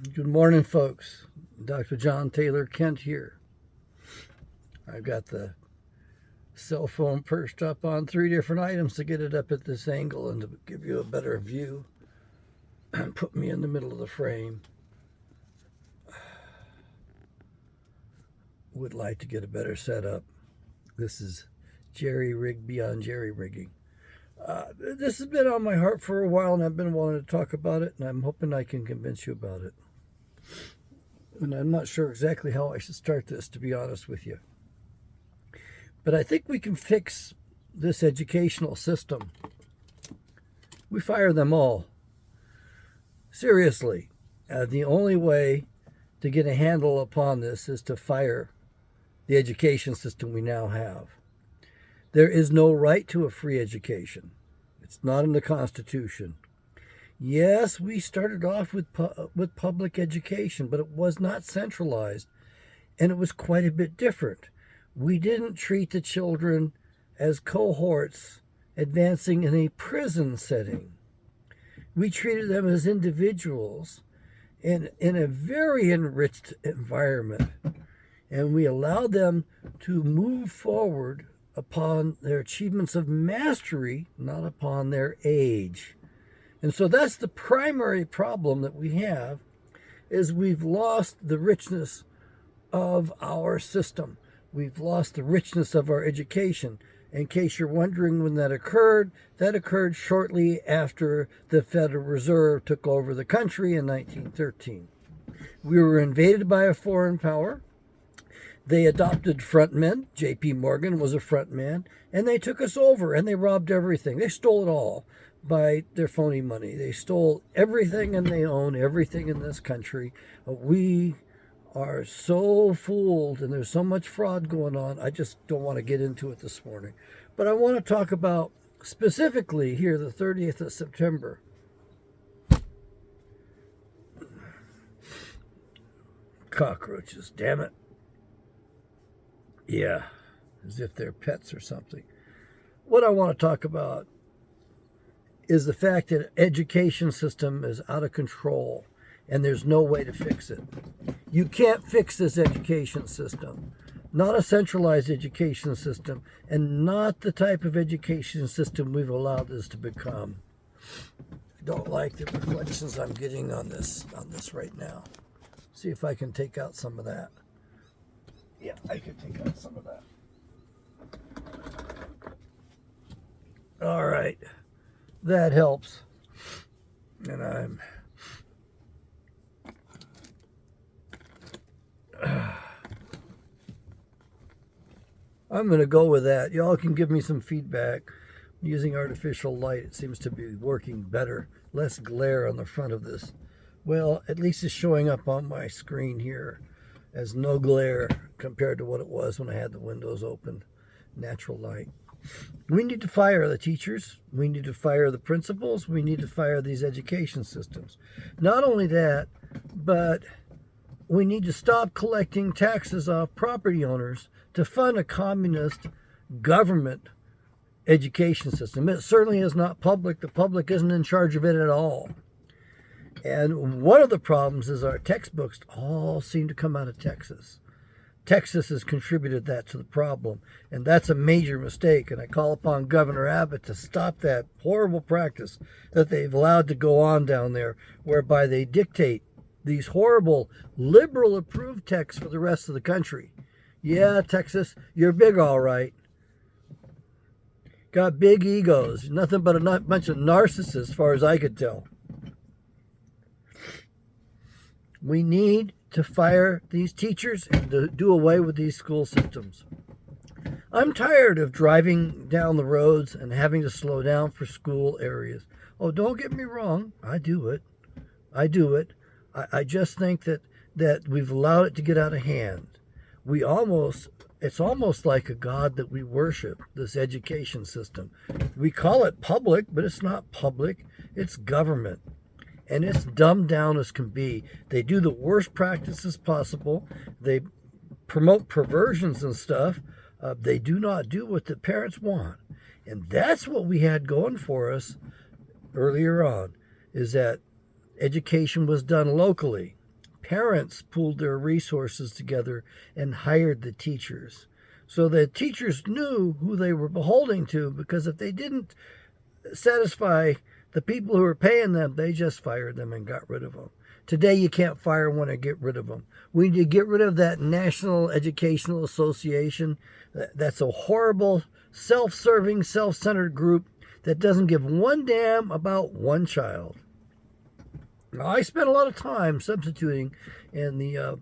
Good morning, folks. Dr. John Taylor Kent here. I've got the cell phone perched up on three different items to get it up at this angle and to give you a better view and put me in the middle of the frame. Would like to get a better setup. This is jerry rig beyond jerry rigging. This has been on my heart for a while, and I've been wanting to talk about it, and I'm hoping I can convince you about it. And I'm not sure exactly how I should start this, to be honest with you. But I think we can fix this educational system. We fire them all. Seriously, the only way to get a handle upon this is to fire the education system we now have. There is no right to a free education. It's not in the Constitution. Yes, we started off with public education, but it was not centralized, and it was quite a bit different. We didn't treat the children as cohorts advancing in a prison setting. We treated them as individuals in a very enriched environment, and we allowed them to move forward upon their achievements of mastery, not upon their age. And so that's the primary problem that we have, is we've lost the richness of our system. We've lost the richness of our education. In case you're wondering when that occurred shortly after the Federal Reserve took over the country in 1913. We were invaded by a foreign power. They adopted frontmen. J.P. Morgan was a frontman, and they took us over, and they robbed everything. They stole it all by their phony money. They stole everything, and they own everything in this country. We are so fooled, and there's so much fraud going on. I just don't want to get into it this morning. But I want to talk about specifically here the 30th of September. Cockroaches, damn it. Yeah, as if they're pets or something. What I want to talk about is the fact that education system is out of control and there's no way to fix it. You can't fix this education system. Not a centralized education system, and not the type of education system we've allowed this to become. I don't like the reflections I'm getting on this right now. See if I can take out some of that. Yeah, I can take out some of that. All right, that helps. And I'm going to go with that. Y'all can give me some feedback. Using artificial light, it seems to be working better. Less glare on the front of this. Well, at least it's showing up on my screen here as no glare compared to what it was when I had the windows open. Natural light. We need to fire the teachers. We need to fire the principals. We need to fire these education systems. Not only that, but we need to stop collecting taxes off property owners to fund a communist government education system. It certainly is not public. The public isn't in charge of it at all. And one of the problems is our textbooks all seem to come out of Texas. Texas has contributed that to the problem, and that's a major mistake. And I call upon Governor Abbott to stop that horrible practice that they've allowed to go on down there, whereby they dictate these horrible liberal approved texts for the rest of the country. Yeah, Texas, you're big all right. Got big egos. Nothing but a bunch of narcissists as far as I could tell. We need to fire these teachers and to do away with these school systems. I'm tired of driving down the roads and having to slow down for school areas. Oh, don't get me wrong. I do it. I just think that we've allowed it to get out of hand. It's almost like a god that we worship, this education system. We call it public, but it's not public. It's government. And it's dumbed down as can be. They do the worst practices possible. They promote perversions and stuff. They do not do what the parents want. And that's what we had going for us earlier on, is that education was done locally. parents pooled their resources together and hired the teachers. So the teachers knew who they were beholding to, because if they didn't satisfy the people who were paying them, they just fired them and got rid of them. Today, you can't fire one or get rid of them. We need to get rid of that National Educational Association. That's a horrible, self-serving, self-centered group that doesn't give one damn about one child. Now, I spent a lot of time substituting in the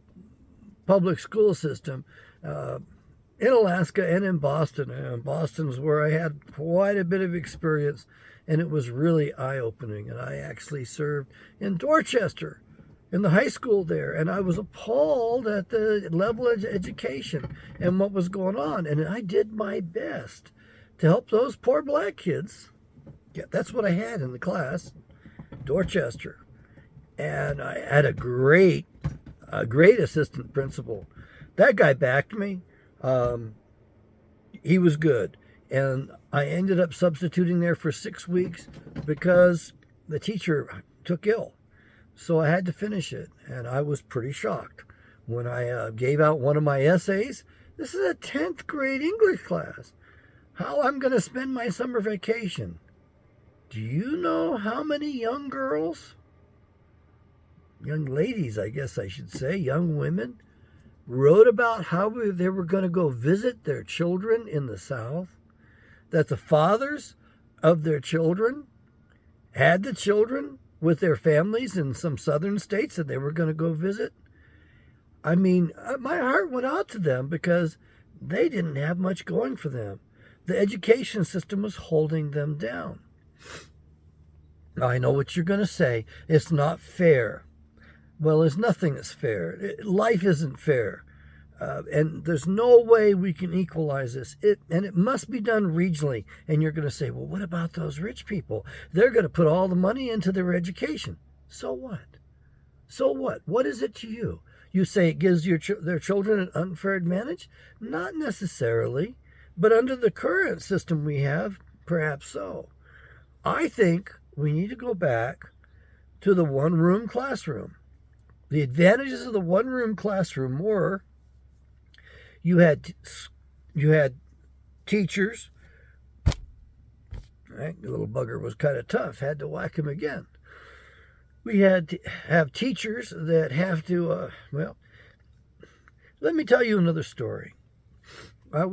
public school system in Alaska and in Boston. And Boston's where I had quite a bit of experience, and it was really eye-opening. And I actually served in Dorchester, in the high school there, and I was appalled at the level of education and what was going on. And I did my best to help those poor black kids. Yeah, that's what I had in the class, Dorchester. And I had a great assistant principal. That guy backed me. He was good. And I ended up substituting there for 6 weeks because the teacher took ill. So I had to finish it. And I was pretty shocked when I gave out one of my essays. This is a 10th grade English class. How I'm going to spend my summer vacation. Do you know how many young girls, young ladies, I guess I should say, young women, wrote about how they were going to go visit their children in the South? That the fathers of their children had the children with their families in some southern states that they were going to go visit? I mean, my heart went out to them because they didn't have much going for them. The education system was holding them down. I know what you're going to say. It's not fair. Well, there's nothing that's fair. Life isn't fair. And there's no way we can equalize this. And it must be done regionally. And you're going to say, well, what about those rich people? They're going to put all the money into their education. So what? So what? What is it to you? You say it gives their children an unfair advantage? Not necessarily. But under the current system we have, perhaps so. I think we need to go back to the one-room classroom. The advantages of the one-room classroom were you had teachers. Right? The little bugger was kind of tough. Had to whack him again. We had to have teachers that have to, well, let me tell you another story. I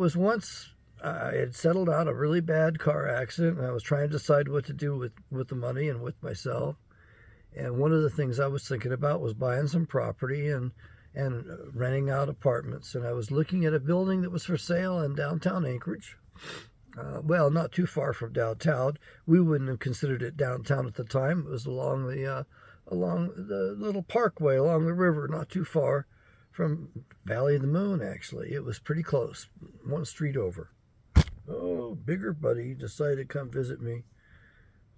had settled out a really bad car accident, and I was trying to decide what to do with the money and with myself. And one of the things I was thinking about was buying some property and renting out apartments. And I was looking at a building that was for sale in downtown Anchorage. Well, not too far from downtown. We wouldn't have considered it downtown at the time. It was along the little parkway along the river, not too far from Valley of the Moon, actually. It was pretty close, one street over. Oh, bigger buddy decided to come visit me.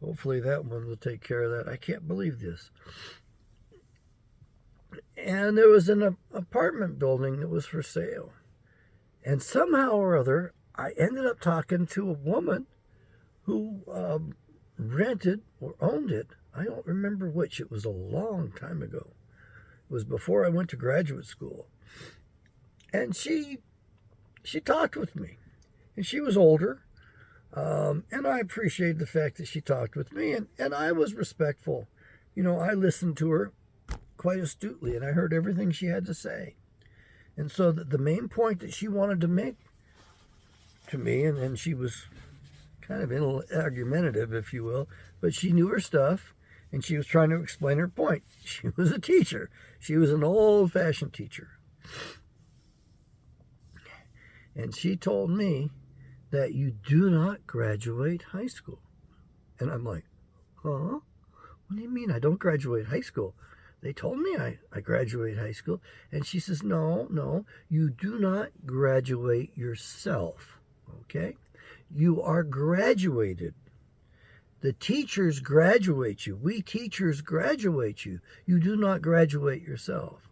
Hopefully that one will take care of that. I can't believe this. And there was an apartment building that was for sale. And somehow or other, I ended up talking to a woman who rented or owned it. I don't remember which. It was a long time ago. It was before I went to graduate school. And she talked with me. And she was older. And I appreciated the fact that she talked with me. And I was respectful. You know, I listened to her quite astutely. And I heard everything she had to say. And so the main point that she wanted to make to me, and she was kind of argumentative, if you will, but she knew her stuff. And she was trying to explain her point. She was a teacher. She was an old-fashioned teacher. And she told me that you do not graduate high school. And I'm like, huh? What do you mean I don't graduate high school? They told me I graduate high school. And she says, no, you do not graduate yourself, okay? You are graduated. The teachers graduate you. We teachers graduate you. You do not graduate yourself.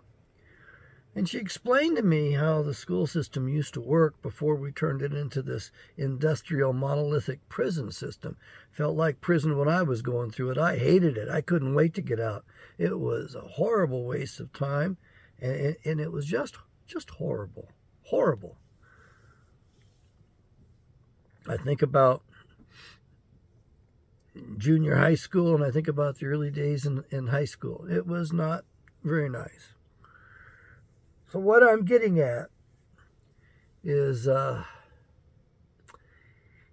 And she explained to me how the school system used to work before we turned it into this industrial monolithic prison system. Felt like prison when I was going through it. I hated it. I couldn't wait to get out. It was a horrible waste of time, and it was just horrible. Horrible. I think about junior high school, and I think about the early days in high school. It was not very nice. So what I'm getting at is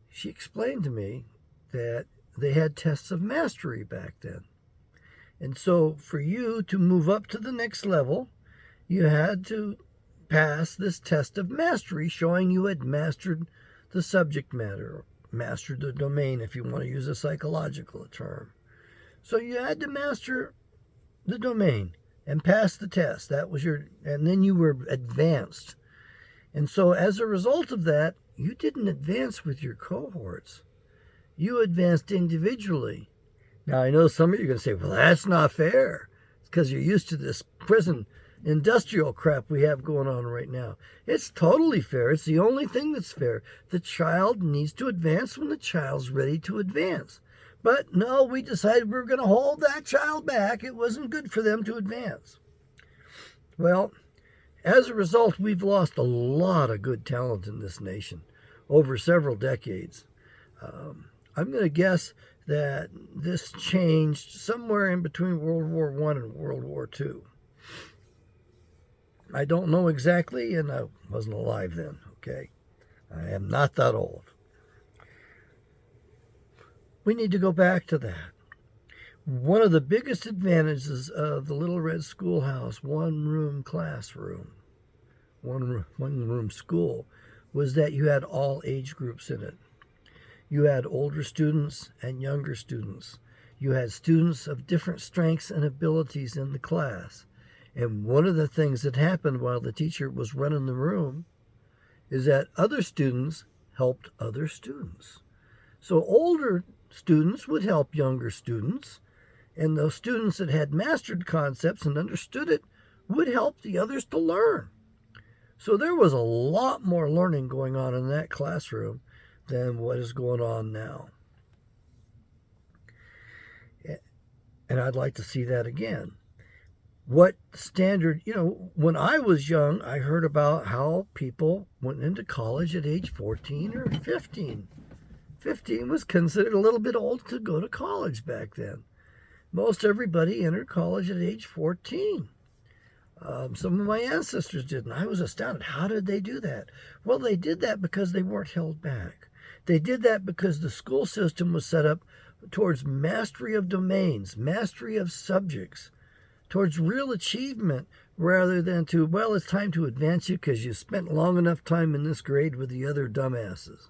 she explained to me that they had tests of mastery back then. And so for you to move up to the next level, you had to pass this test of mastery showing you had mastered the subject matter, or mastered the domain if you want to use a psychological term. So you had to master the domain and pass the test. That was and then you were advanced. And so as a result of that, you didn't advance with your cohorts. You advanced individually. Now, I know some of you are going to say, well, that's not fair. It's because you're used to this prison industrial crap we have going on right now. It's totally fair. It's the only thing that's fair. The child needs to advance when the child's ready to advance. But no, we decided we were going to hold that child back. It wasn't good for them to advance. Well, as a result, we've lost a lot of good talent in this nation over several decades. I'm going to guess that this changed somewhere in between World War I and World War II. I don't know exactly, and I wasn't alive then, okay? I am not that old. We need to go back to that. One of the biggest advantages of the Little Red Schoolhouse one-room classroom, one-room school, was that you had all age groups in it. You had older students and younger students. You had students of different strengths and abilities in the class. And one of the things that happened while the teacher was running the room is that other students helped other students. So older students would help younger students, and those students that had mastered concepts and understood it would help the others to learn. So there was a lot more learning going on in that classroom than what is going on now. And I'd like to see that again. What standard, when I was young, I heard about how people went into college at age 14 or 15. 15 was considered a little bit old to go to college back then. Most everybody entered college at age 14. Some of my ancestors did, and I was astounded. How did they do that? Well, they did that because they weren't held back. They did that because the school system was set up towards mastery of domains, mastery of subjects, towards real achievement, rather than to, well, it's time to advance you because you spent long enough time in this grade with the other dumbasses.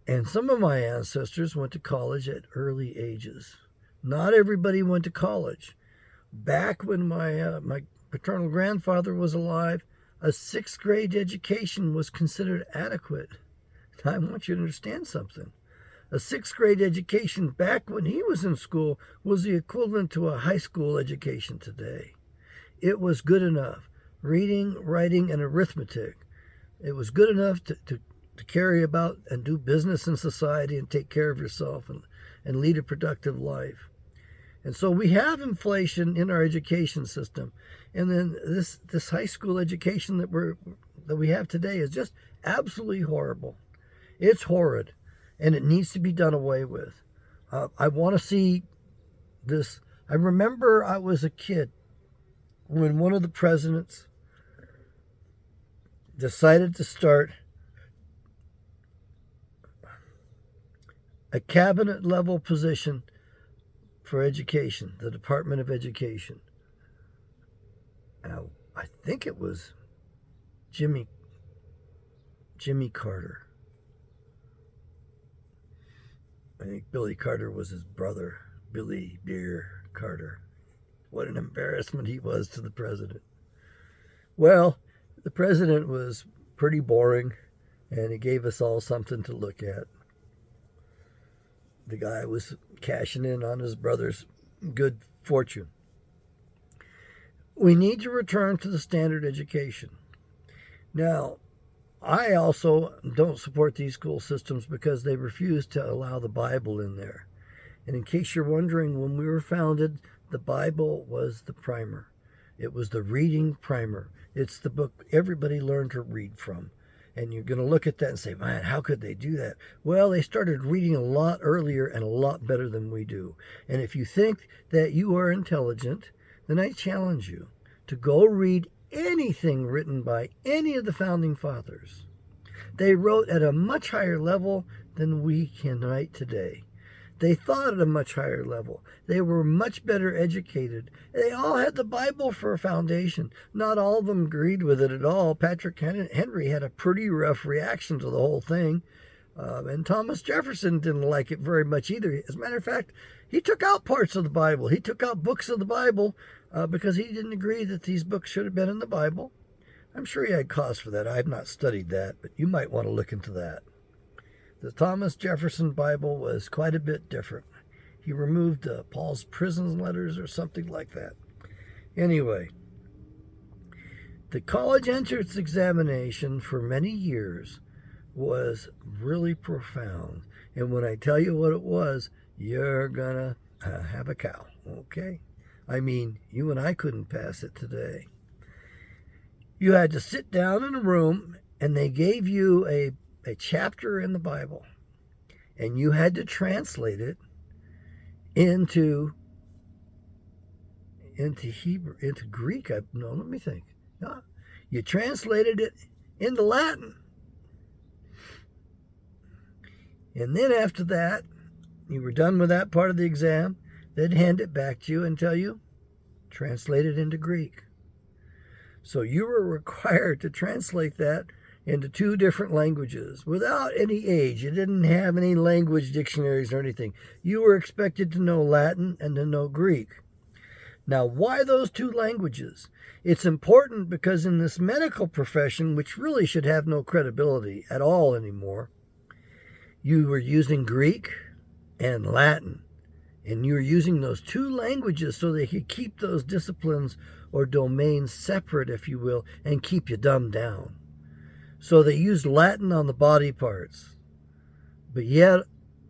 And some of my ancestors went to college at early ages. Not everybody went to college. Back when my paternal grandfather was alive, a 6th grade education was considered adequate. I want you to understand something. A 6th grade education back when he was in school was the equivalent to a high school education today. It was good enough. Reading, writing, and arithmetic. It was good enough to carry about and do business in society and take care of yourself and lead a productive life. And so we have inflation in our education system. And then this high school education that we have today is just absolutely horrible. It's horrid, and it needs to be done away with. I want to see this. I remember I was a kid when one of the presidents decided to start a cabinet level position for education, the Department of Education. Now, I think it was Jimmy Carter. I think Billy Carter was his brother, Billy Beer Carter. What an embarrassment he was to the president. Well, the president was pretty boring, and he gave us all something to look at. The guy was cashing in on his brother's good fortune. we need to return to the standard education. Now, I also don't support these school systems because they refuse to allow the Bible in there. And in case you're wondering, when we were founded, the Bible was the primer. It was the reading primer. It's the book everybody learned to read from. And you're going to look at that and say, man, how could they do that? Well, they started reading a lot earlier and a lot better than we do. And if you think that you are intelligent, then I challenge you to go read anything written by any of the founding fathers. They wrote at a much higher level than we can write today. They thought at a much higher level. They were much better educated. They all had the Bible for a foundation. Not all of them agreed with it at all. Patrick Henry had a pretty rough reaction to the whole thing. And Thomas Jefferson didn't like it very much either. As a matter of fact, he took out parts of the Bible. He took out books of the Bible because he didn't agree that these books should have been in the Bible. I'm sure he had cause for that. I have not studied that, but you might want to look into that. The Thomas Jefferson Bible was quite a bit different. He removed Paul's prison letters or something like that. Anyway, the college entrance examination for many years was really profound. And when I tell you what it was, you're gonna have a cow, okay? I mean, you and I couldn't pass it today. You had to sit down in a room and they gave you a chapter in the Bible, and you had to translate it into Hebrew, into Greek. No, let me think. No, you translated it into Latin, and then after that, you were done with that part of the exam. They'd hand it back to you and tell you, translate it into Greek. So you were required to translate that into 2 different languages without any age. You didn't have any language dictionaries or anything. You were expected to know Latin and to know Greek. Now, why those 2 languages? It's important because in this medical profession, which really should have no credibility at all anymore, you were using Greek and Latin. And you were using those 2 languages so they could keep those disciplines or domains separate, if you will, and keep you dumbed down. So they used Latin on the body parts. But yet,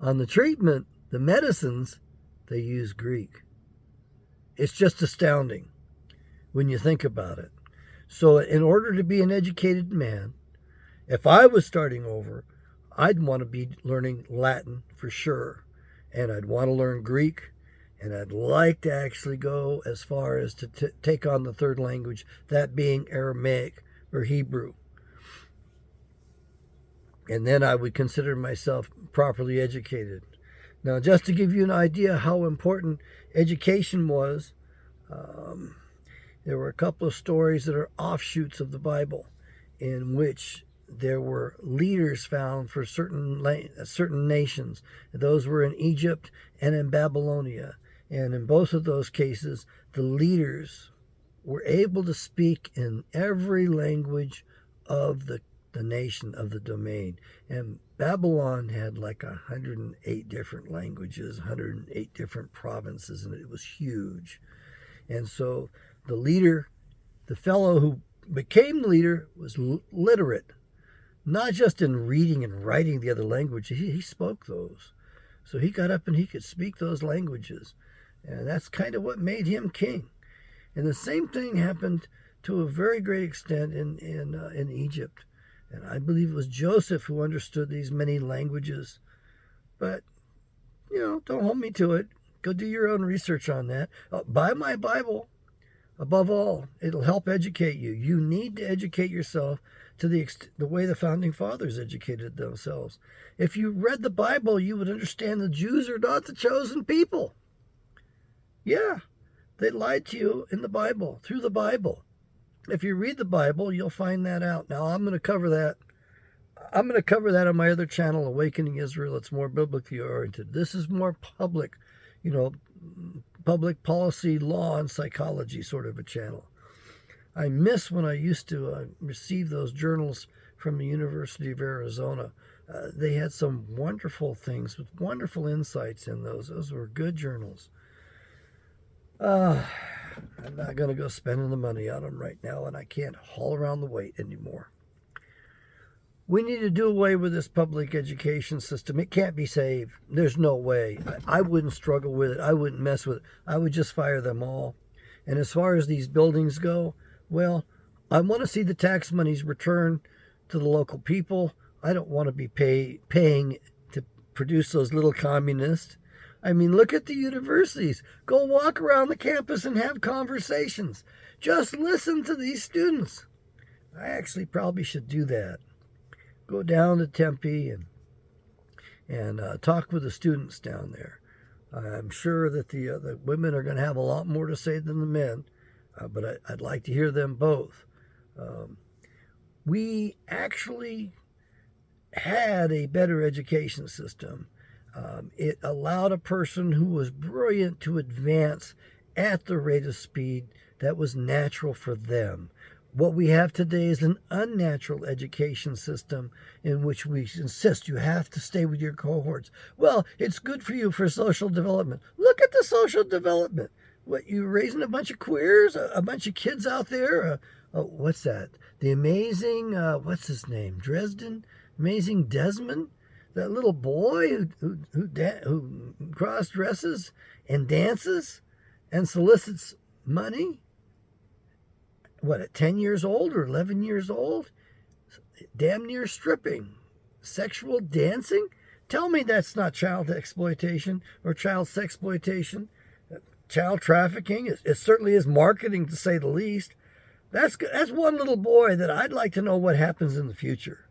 on the treatment, the medicines, they use Greek. It's just astounding when you think about it. So in order to be an educated man, if I was starting over, I'd want to be learning Latin for sure. And I'd want to learn Greek. And I'd like to actually go as far as to take on the 3rd language, that being Aramaic or Hebrew. And then I would consider myself properly educated. Now, just to give you an idea how important education was, there were a couple of stories that are offshoots of the Bible in which there were leaders found for certain nations. Those were in Egypt and in Babylonia. And in both of those cases, the leaders were able to speak in every language of the nation, of the domain. And Babylon had like 108 different languages, 108 different provinces, and it was huge. And so the leader, the fellow who became the leader, was literate, not just in reading and writing the other language. He spoke those. So he got up and he could speak those languages. And that's kind of what made him king. And the same thing happened to a very great extent in Egypt. And I believe it was Joseph who understood these many languages. But, don't hold me to it. Go do your own research on that. Buy my Bible. Above all, it'll help educate you. You need to educate yourself to the way the founding fathers educated themselves. If you read the Bible, you would understand the Jews are not the chosen people. Yeah, they lied to you in the Bible, through the Bible. If you read the Bible, you'll find that out. Now, I'm going to cover that. I'm going to cover that on my other channel, Awakening Israel. It's more biblically oriented. This is more public, public policy, law, and psychology sort of a channel. I miss when I used to receive those journals from the University of Arizona. They had some wonderful things with wonderful insights in those. Those were good journals. I'm not going to go spending the money on them right now, and I can't haul around the weight anymore. We need to do away with this public education system. It can't be saved. There's no way. I wouldn't struggle with it. I wouldn't mess with it. I would just fire them all. And as far as these buildings go, well, I want to see the tax monies returned to the local people. I don't want to be paying to produce those little communists. I mean, look at the universities. Go walk around the campus and have conversations. Just listen to these students. I actually probably should do that. Go down to Tempe and talk with the students down there. I'm sure that the women are going to have a lot more to say than the men, but I'd like to hear them both. We actually had a better education system. It allowed a person who was brilliant to advance at the rate of speed that was natural for them. What we have today is an unnatural education system in which we insist you have to stay with your cohorts. Well, it's good for you for social development. Look at the social development. What, you raising a bunch of queers, a bunch of kids out there? What's that? The amazing, what's his name? Dresden? Amazing Desmond? That little boy who cross-dresses and dances and solicits money? What, at 10 years old or 11 years old? Damn near stripping. Sexual dancing? Tell me that's not child exploitation or child sexploitation. Child trafficking. It certainly is marketing, to say the least. That's one little boy that I'd like to know what happens in the future.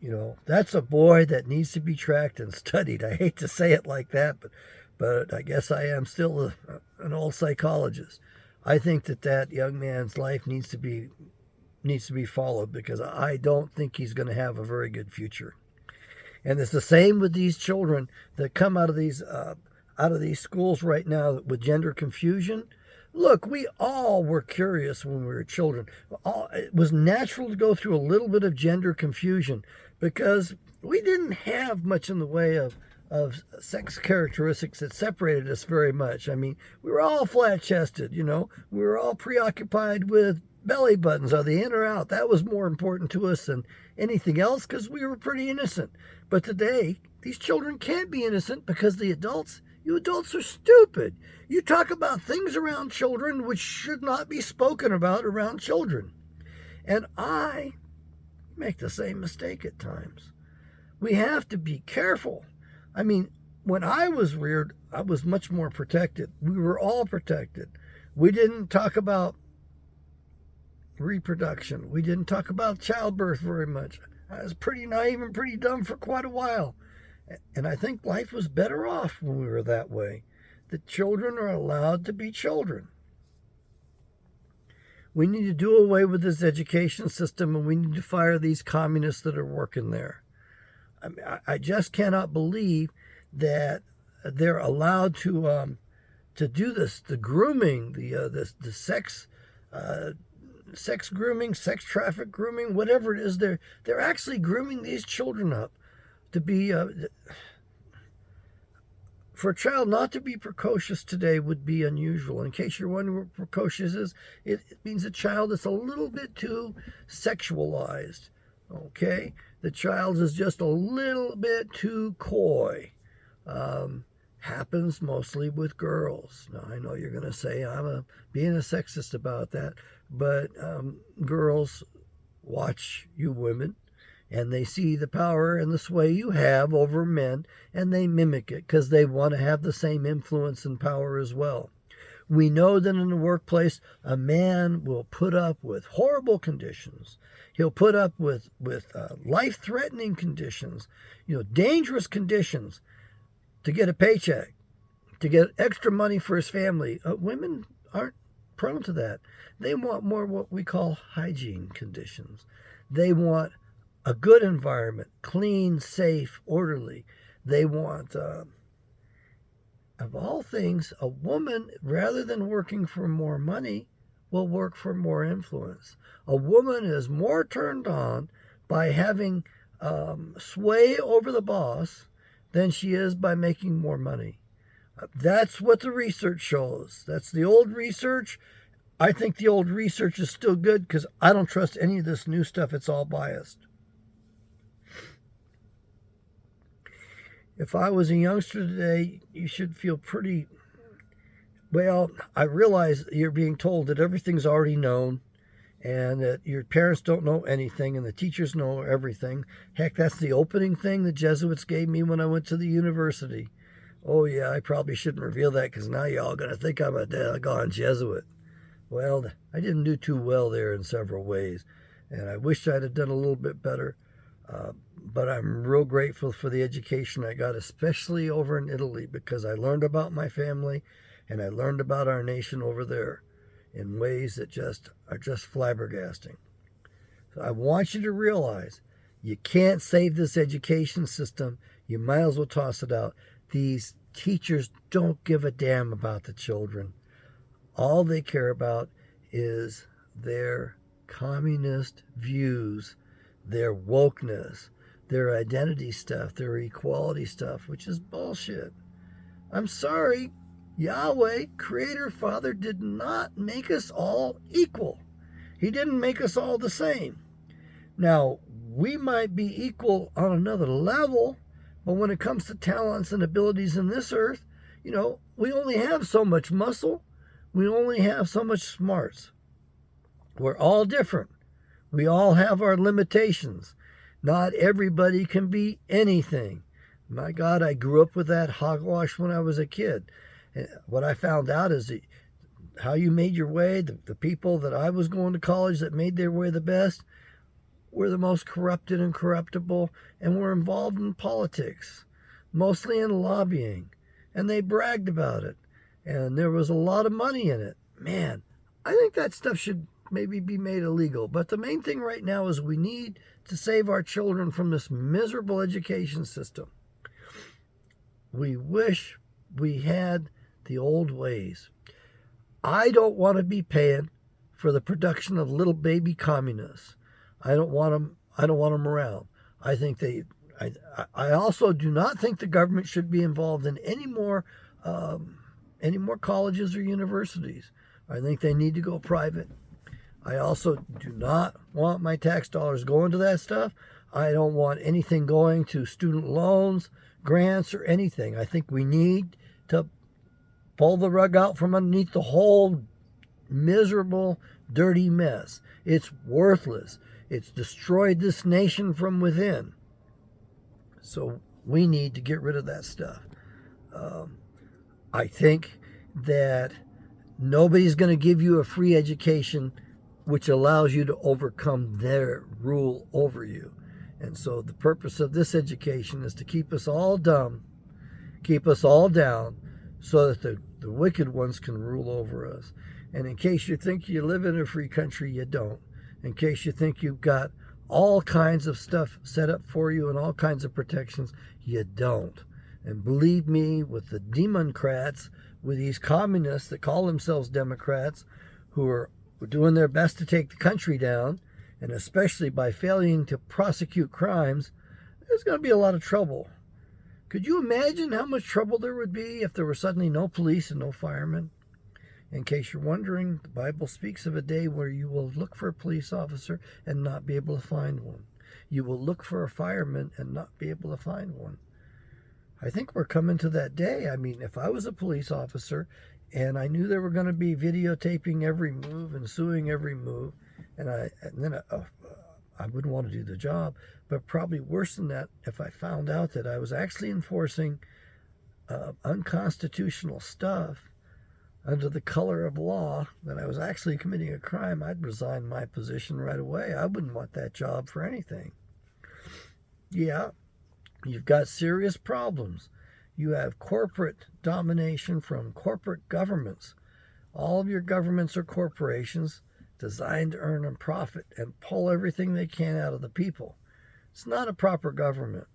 You know, that's a boy that needs to be tracked and studied. I hate to say it like that, but I guess I am still an old psychologist. I think that young man's life needs to be followed, because I don't think he's going to have a very good future. And it's the same with these children that come out of these schools right now with gender confusion. Look, we all were curious when we were children. It was natural to go through a little bit of gender confusion because we didn't have much in the way of sex characteristics that separated us very much. I mean, we were all flat-chested, you know. We were all preoccupied with belly buttons. Are they in or out? That was more important to us than anything else because we were pretty innocent. But today, these children can't be innocent because you adults are stupid. You talk about things around children which should not be spoken about around children. And I make the same mistake at times. We have to be careful. I mean, when I was reared, I was much more protected. We were all protected. We didn't talk about reproduction. We didn't talk about childbirth very much. I was pretty naive and pretty dumb for quite a while. And I think life was better off when we were that way. The children are allowed to be children. We need to do away with this education system, and we need to fire these communists that are working there. I mean, I just cannot believe that they're allowed to do this, the grooming, the sex grooming, sex traffic grooming, whatever it is. They're actually grooming these children up to be. For a child not to be precocious today would be unusual. In case you're wondering what precocious is, it means a child that's a little bit too sexualized. Okay? The child is just a little bit too coy. Happens mostly with girls. Now, I know you're going to say I'm being a sexist about that, but girls watch you women, and they see the power and the sway you have over men, and they mimic it because they want to have the same influence and power as well. We know that in the workplace, a man will put up with horrible conditions. He'll put up with life-threatening conditions, dangerous conditions to get a paycheck, to get extra money for his family. Women aren't prone to that. They want more what we call hygiene conditions. They want a good environment, clean, safe, orderly. They want, of all things, a woman, rather than working for more money, will work for more influence. A woman is more turned on by having sway over the boss than she is by making more money. That's what the research shows. That's the old research. I think the old research is still good because I don't trust any of this new stuff. It's all biased. If I was a youngster today, you should feel pretty, well, I realize you're being told that everything's already known and that your parents don't know anything and the teachers know everything. Heck, that's the opening thing the Jesuits gave me when I went to the university. Oh, yeah, I probably shouldn't reveal that because now you're all going to think I'm a doggone Jesuit. Well, I didn't do too well there in several ways, and I wish I'd have done a little bit better. But I'm real grateful for the education I got, especially over in Italy, because I learned about my family and I learned about our nation over there in ways that are just flabbergasting. So I want you to realize you can't save this education system. You might as well toss it out. These teachers don't give a damn about the children. All they care about is their communist views, their wokeness, their identity stuff, their equality stuff, which is bullshit. I'm sorry, Yahweh, Creator Father, did not make us all equal. He didn't make us all the same. Now, we might be equal on another level, but when it comes to talents and abilities in this earth, we only have so much muscle. We only have so much smarts. We're all different. We all have our limitations. Not everybody can be anything. My God, I grew up with that hogwash when I was a kid. And what I found out is how you made your way, the people that I was going to college that made their way the best, were the most corrupted and corruptible, and were involved in politics, mostly in lobbying. And they bragged about it. And there was a lot of money in it. Man, I think that stuff should maybe be made illegal. But the main thing right now is we need to save our children from this miserable education system. We wish we had the old ways. I don't want to be paying for the production of little baby communists. I don't want them around. I also do not think the government should be involved in any more colleges or universities. I think they need to go private. I also do not want my tax dollars going to that stuff. I don't want anything going to student loans, grants, or anything. I think we need to pull the rug out from underneath the whole miserable, dirty mess. It's worthless. It's destroyed this nation from within. So we need to get rid of that stuff. I think that nobody's going to give you a free education which allows you to overcome their rule over you. And so the purpose of this education is to keep us all dumb, keep us all down, so that the wicked ones can rule over us. And in case you think you live in a free country, you don't. In case you think you've got all kinds of stuff set up for you and all kinds of protections, you don't. And believe me, with the Democrats, with these communists that call themselves Democrats, who are doing their best to take the country down, and especially by failing to prosecute crimes, there's going to be a lot of trouble. Could you imagine how much trouble there would be if there were suddenly no police and no firemen? In case you're wondering, the Bible speaks of a day where you will look for a police officer and not be able to find one. You will look for a fireman and not be able to find one. I think we're coming to that day. I mean, if I was a police officer and I knew they were going to be videotaping every move and suing every move, and then I wouldn't want to do the job. But probably worse than that, if I found out that I was actually enforcing unconstitutional stuff under the color of law, that I was actually committing a crime, I'd resign my position right away. I wouldn't want that job for anything. Yeah, you've got serious problems. You have corporate domination from corporate governments. All of your governments are corporations designed to earn a profit and pull everything they can out of the people. It's not a proper government.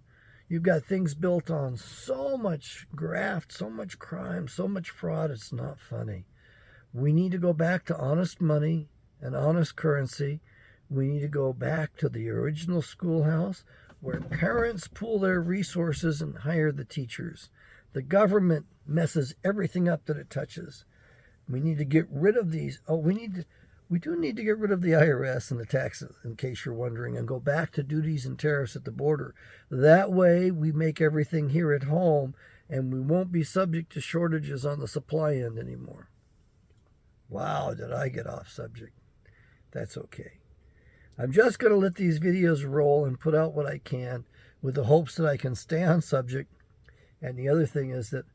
You've got things built on so much graft, so much crime, so much fraud, it's not funny. We need to go back to honest money and honest currency. We need to go back to the original schoolhouse where parents pool their resources and hire the teachers. The government messes everything up that it touches. We need to get rid of these. We do need to get rid of the IRS and the taxes, in case you're wondering, and go back to duties and tariffs at the border. That way, we make everything here at home, and we won't be subject to shortages on the supply end anymore. Wow, did I get off subject? That's okay. I'm just going to let these videos roll and put out what I can with the hopes that I can stay on subject. And the other thing is that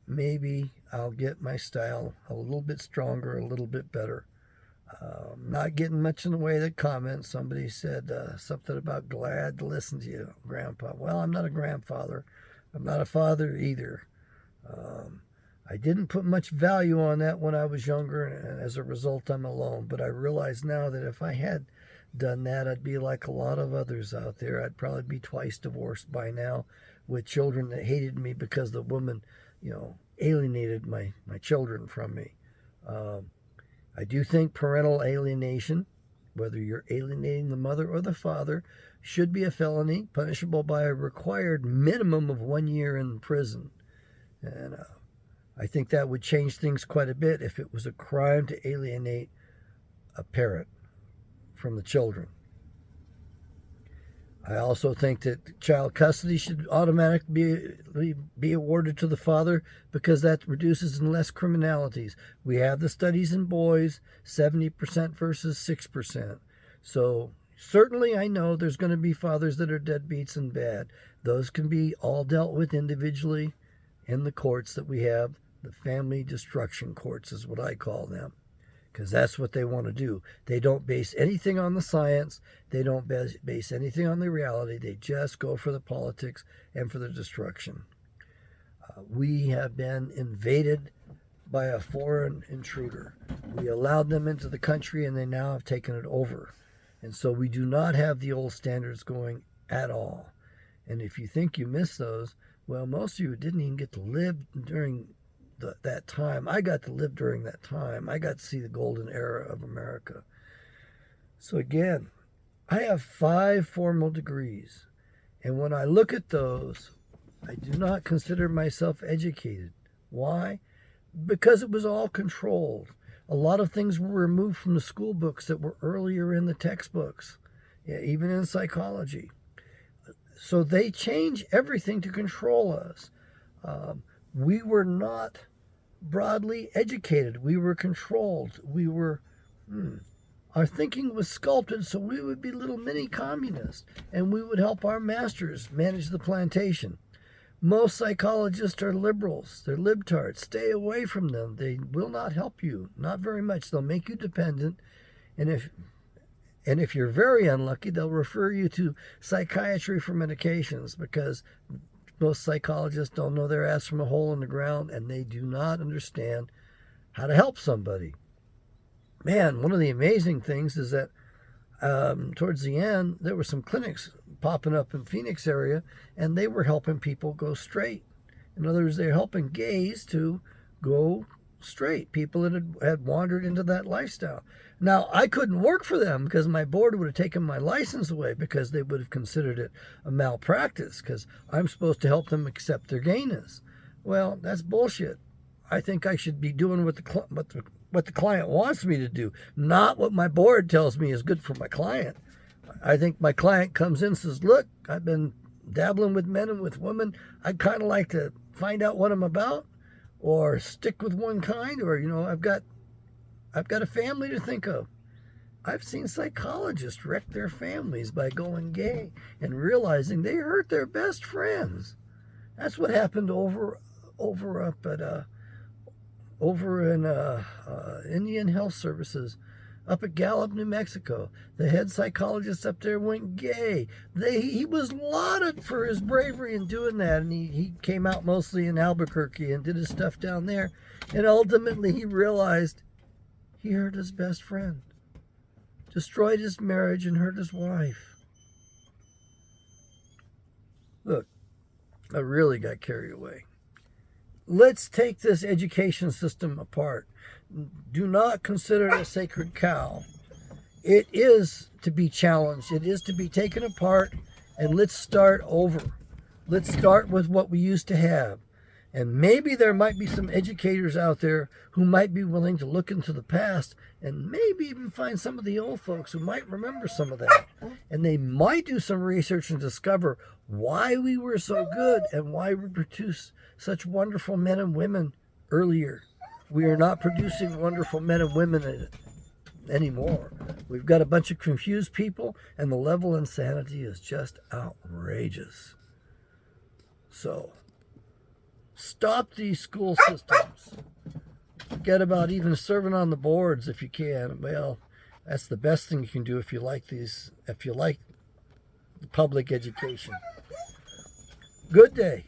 maybe I'll get my style a little bit stronger, a little bit better. Not getting much in the way of the comments. Somebody said something about glad to listen to you, Grandpa. Well, I'm not a grandfather. I'm not a father either. I didn't put much value on that when I was younger, and as a result, I'm alone. But I realize now that if I had done that, I'd be like a lot of others out there. I'd probably be twice divorced by now, with children that hated me because the woman, alienated my children from me. I do think parental alienation, whether you're alienating the mother or the father, should be a felony, punishable by a required minimum of 1 year in prison. And I think that would change things quite a bit if it was a crime to alienate a parent from the children. I also think that child custody should automatically be awarded to the father, because that reduces in less criminalities. We have the studies in boys, 70% versus 6%. So certainly I know there's going to be fathers that are deadbeats and bad. Those can be all dealt with individually in the courts that we have. The family destruction courts is what I call them, because that's what they want to do. They don't base anything on the science. They don't base anything on the reality. They just go for the politics and for the destruction. We have been invaded by a foreign intruder. We allowed them into the country, and they now have taken it over. And so we do not have the old standards going at all. And if you think you miss those, well, most of you didn't even get to live during that time. I got to live during that time. I got to see the golden era of America. So again, I have 5 formal degrees. And when I look at those, I do not consider myself educated. Why? Because it was all controlled. A lot of things were removed from the school books that were earlier in the textbooks, even in psychology. So they change everything to control us. We were not broadly educated. We were controlled. We were, our thinking was sculpted so we would be little mini communists, and we would help our masters manage the plantation. Most psychologists are liberals. They're libtards. Stay away from them. They will not help you. Not very much. They'll make you dependent. And if you're very unlucky, they'll refer you to psychiatry for medications, because most psychologists don't know their ass from a hole in the ground, and they do not understand how to help somebody. Man, one of the amazing things is that towards the end, there were some clinics popping up in Phoenix area, and they were helping people go straight. In other words, they're helping gays to go straight, people that had wandered into that lifestyle. Now, I couldn't work for them because my board would have taken my license away, because they would have considered it a malpractice, because I'm supposed to help them accept their gayness. Well, that's bullshit. I think I should be doing what the client wants me to do, not what my board tells me is good for my client. I think my client comes in and says, look, I've been dabbling with men and with women. I'd kind of like to find out what I'm about, or stick with one kind, or, I've got a family to think of. I've seen psychologists wreck their families by going gay and realizing they hurt their best friends. That's what happened over in Indian Health Services up at Gallup, New Mexico. The head psychologist up there went gay. He was lauded for his bravery in doing that, and he came out mostly in Albuquerque and did his stuff down there. And ultimately he realized he hurt his best friend, destroyed his marriage, and hurt his wife. Look, I really got carried away. Let's take this education system apart. Do not consider it a sacred cow. It is to be challenged. It is to be taken apart, and let's start over. Let's start with what we used to have. And maybe there might be some educators out there who might be willing to look into the past and maybe even find some of the old folks who might remember some of that. And they might do some research and discover why we were so good and why we produced such wonderful men and women earlier. We are not producing wonderful men and women anymore. We've got a bunch of confused people, and the level of insanity is just outrageous. So, stop these school systems. Forget about even serving on the boards if you can. Well, that's the best thing you can do if you like public education. Good day.